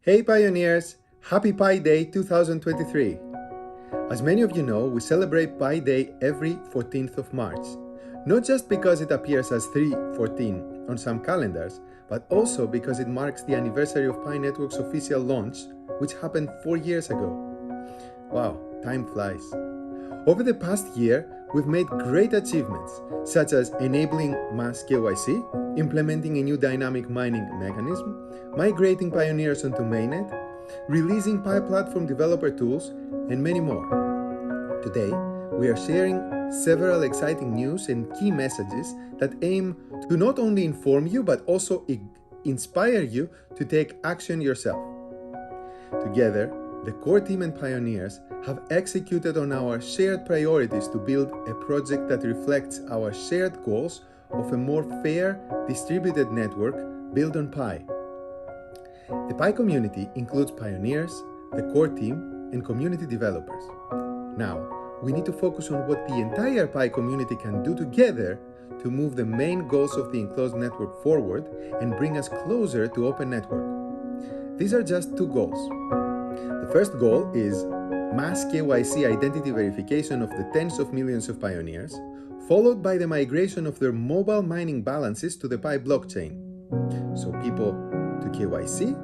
Hey Pioneers! Happy Pi Day 2023! As many of you know, we celebrate Pi Day every 14th of March. Not just because it appears as 314 on some calendars, but also because it marks the anniversary of Pi Network's official launch, which happened 4 years ago. Wow, time flies. Over the past year, we've made great achievements, such as enabling mass KYC, implementing a new dynamic mining mechanism, migrating pioneers onto Mainnet, releasing Pi platform developer tools, and many more. Today, we are sharing several exciting news and key messages that aim to not only inform you, but also inspire you to take action yourself. Together, the core team and pioneers have executed on our shared priorities to build a project that reflects our shared goals of a more fair, distributed network built on Pi. The Pi community includes pioneers, the core team, and community developers. Now, we need to focus on what the entire Pi community can do together to move the main goals of the enclosed network forward and bring us closer to open network. These are just two goals. The first goal is mass KYC identity verification of the tens of millions of pioneers, followed by the migration of their mobile mining balances to the Pi blockchain, so people to KYC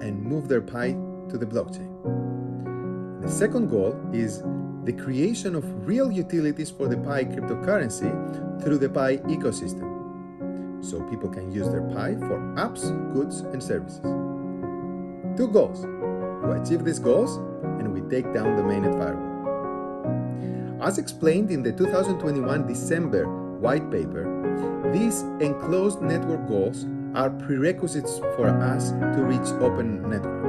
and move their Pi to the blockchain. The second goal is the creation of real utilities for the Pi cryptocurrency through the Pi ecosystem, so people can use their Pi for apps, goods, and services. Two goals. We achieve these goals, and we take down the mainnet firewall. As explained in the 2021 December white paper, these enclosed network goals are prerequisites for us to reach open network.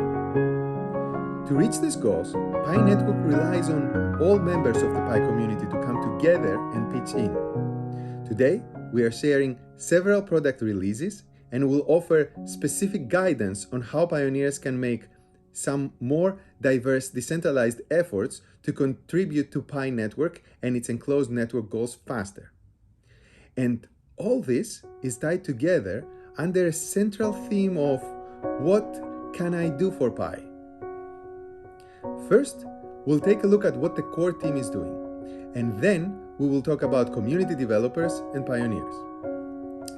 To reach these goals, Pi Network relies on all members of the Pi community to come together and pitch in. Today, we are sharing several product releases and will offer specific guidance on how pioneers can make some more diverse decentralized efforts to contribute to Pi Network and its enclosed network goals faster. And all this is tied together under a central theme of what can I do for Pi? First, we'll take a look at what the core team is doing, and then we will talk about community developers and pioneers.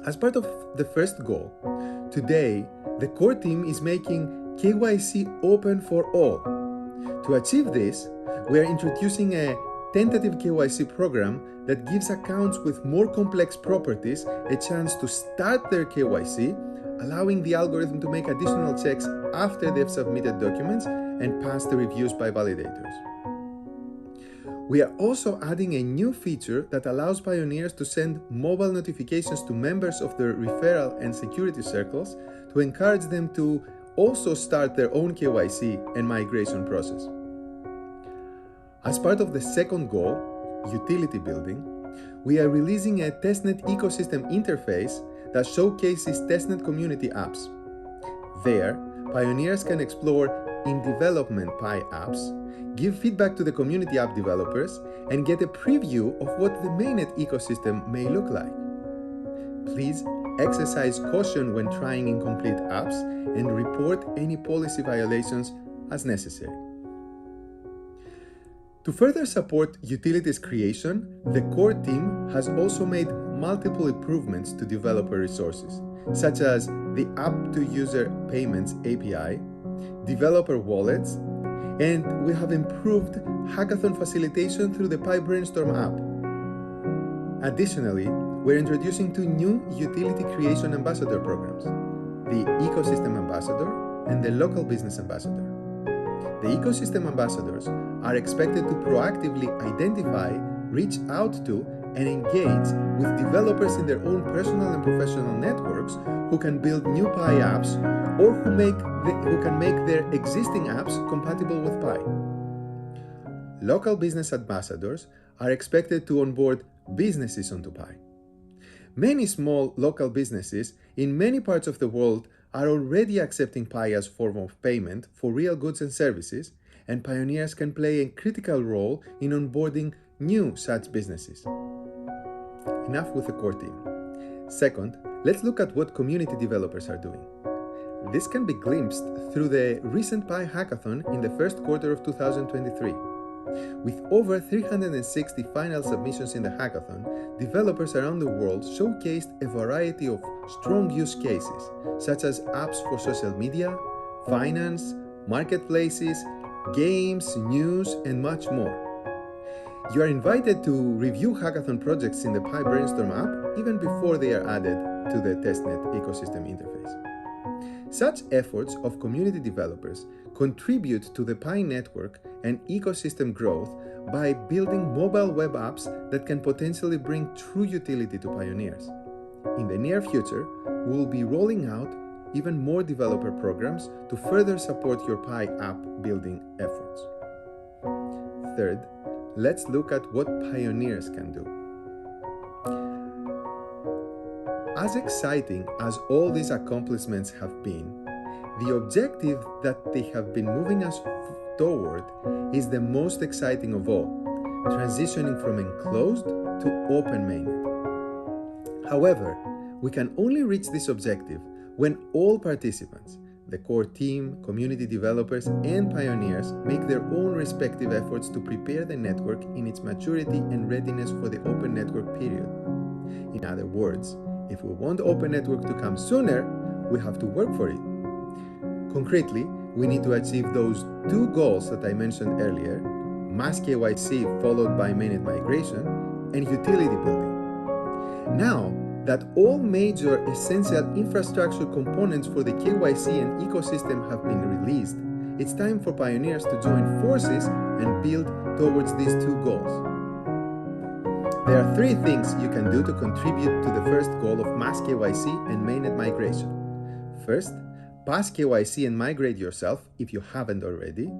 As part of the first goal, today the core team is making KYC open for all. To achieve this, we are introducing a tentative KYC program that gives accounts with more complex properties a chance to start their KYC, allowing the algorithm to make additional checks after they've submitted documents and passed the reviews by validators. We are also adding a new feature that allows pioneers to send mobile notifications to members of their referral and security circles to encourage them to also start their own KYC and migration process. As part of the second goal, utility building, we are releasing a testnet ecosystem interface that showcases testnet community apps. There, pioneers can explore in-development Pi apps, give feedback to the community app developers, and get a preview of what the mainnet ecosystem may look like. Please exercise caution when trying incomplete apps and report any policy violations as necessary. To further support utilities creation, the core team has also made multiple improvements to developer resources, such as the App-to-User Payments API, developer wallets, and we have improved hackathon facilitation through the Pi Brainstorm app. Additionally, we're introducing two new utility creation ambassador programs, the Ecosystem Ambassador and the Local Business Ambassador. The Ecosystem Ambassadors are expected to proactively identify, reach out to, and engage with developers in their own personal and professional networks who can build new Pi apps or who can make their existing apps compatible with Pi. Local Business Ambassadors are expected to onboard businesses onto Pi. Many small local businesses in many parts of the world are already accepting Pi as a form of payment for real goods and services, and pioneers can play a critical role in onboarding new such businesses. Enough with the core team. Second, let's look at what community developers are doing. This can be glimpsed through the recent Pi Hackathon in the first quarter of 2023. With over 360 final submissions in the hackathon, developers around the world showcased a variety of strong use cases, such as apps for social media, finance, marketplaces, games, news, and much more. You are invited to review hackathon projects in the Pi Brainstorm app even before they are added to the testnet ecosystem interface. Such efforts of community developers contribute to the Pi network and ecosystem growth by building mobile web apps that can potentially bring true utility to pioneers. In the near future, we will be rolling out even more developer programs to further support your Pi app building efforts. Third, let's look at what pioneers can do. As exciting as all these accomplishments have been, the objective that they have been moving us toward is the most exciting of all, transitioning from enclosed to open mainnet. However, we can only reach this objective when all participants, the core team, community developers, and pioneers make their own respective efforts to prepare the network in its maturity and readiness for the open network period. In other words, if we want open network to come sooner, we have to work for it. Concretely, we need to achieve those two goals that I mentioned earlier, mass KYC followed by mainnet migration, and utility building. Now that all major essential infrastructure components for the KYC and ecosystem have been released, it's time for pioneers to join forces and build towards these two goals. There are three things you can do to contribute to the first goal of mass KYC and mainnet migration. First, pass KYC and migrate yourself if you haven't already.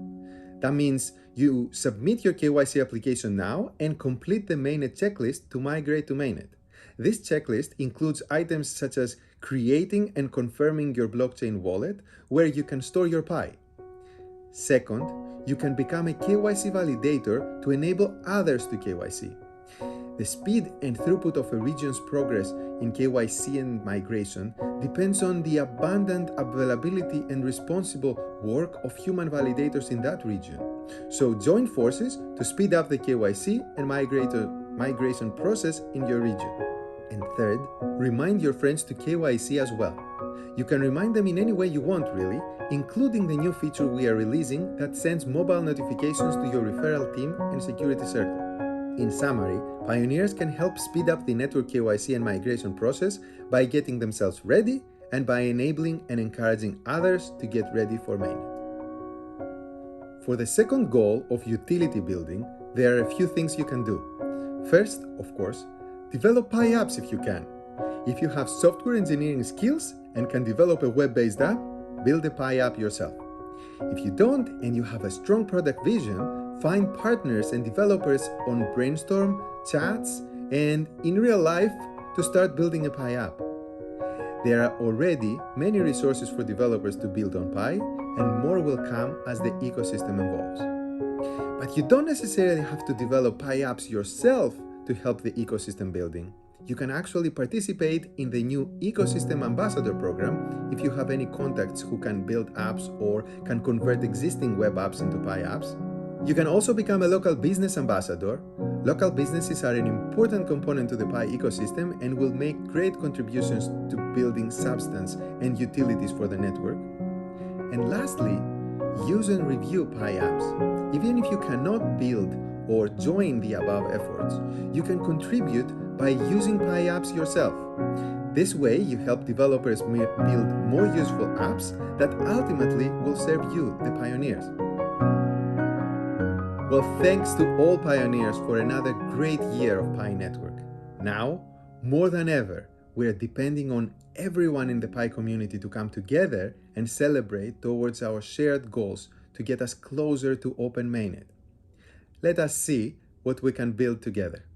That means you submit your KYC application now and complete the mainnet checklist to migrate to mainnet. This checklist includes items such as creating and confirming your blockchain wallet where you can store your Pi. Second, you can become a KYC validator to enable others to KYC. The speed and throughput of a region's progress in KYC and migration depends on the abundant availability and responsible work of human validators in that region. So join forces to speed up the KYC and migration process in your region. And third, remind your friends to KYC as well. You can remind them in any way you want, really, including the new feature we are releasing that sends mobile notifications to your referral team and security circle. In summary, pioneers can help speed up the network KYC and migration process by getting themselves ready and by enabling and encouraging others to get ready for mainnet. For the second goal of utility building, there are a few things you can do. First, of course, develop Pi apps if you can. If you have software engineering skills and can develop a web-based app, build a Pi app yourself. If you don't and you have a strong product vision, find partners and developers on Brainstorm, chats, and in real life to start building a Pi app. There are already many resources for developers to build on Pi, and more will come as the ecosystem evolves. But you don't necessarily have to develop Pi apps yourself to help the ecosystem building. You can actually participate in the new Ecosystem Ambassador program if you have any contacts who can build apps or can convert existing web apps into Pi apps. You can also become a local business ambassador. Local businesses are an important component to the Pi ecosystem and will make great contributions to building substance and utilities for the network. And lastly, use and review Pi apps. Even if you cannot build or join the above efforts, you can contribute by using Pi apps yourself. This way, you help developers build more useful apps that ultimately will serve you, the pioneers. Well, thanks to all pioneers for another great year of Pi Network. Now, more than ever, we are depending on everyone in the Pi community to come together and celebrate towards our shared goals to get us closer to open mainnet. Let us see what we can build together.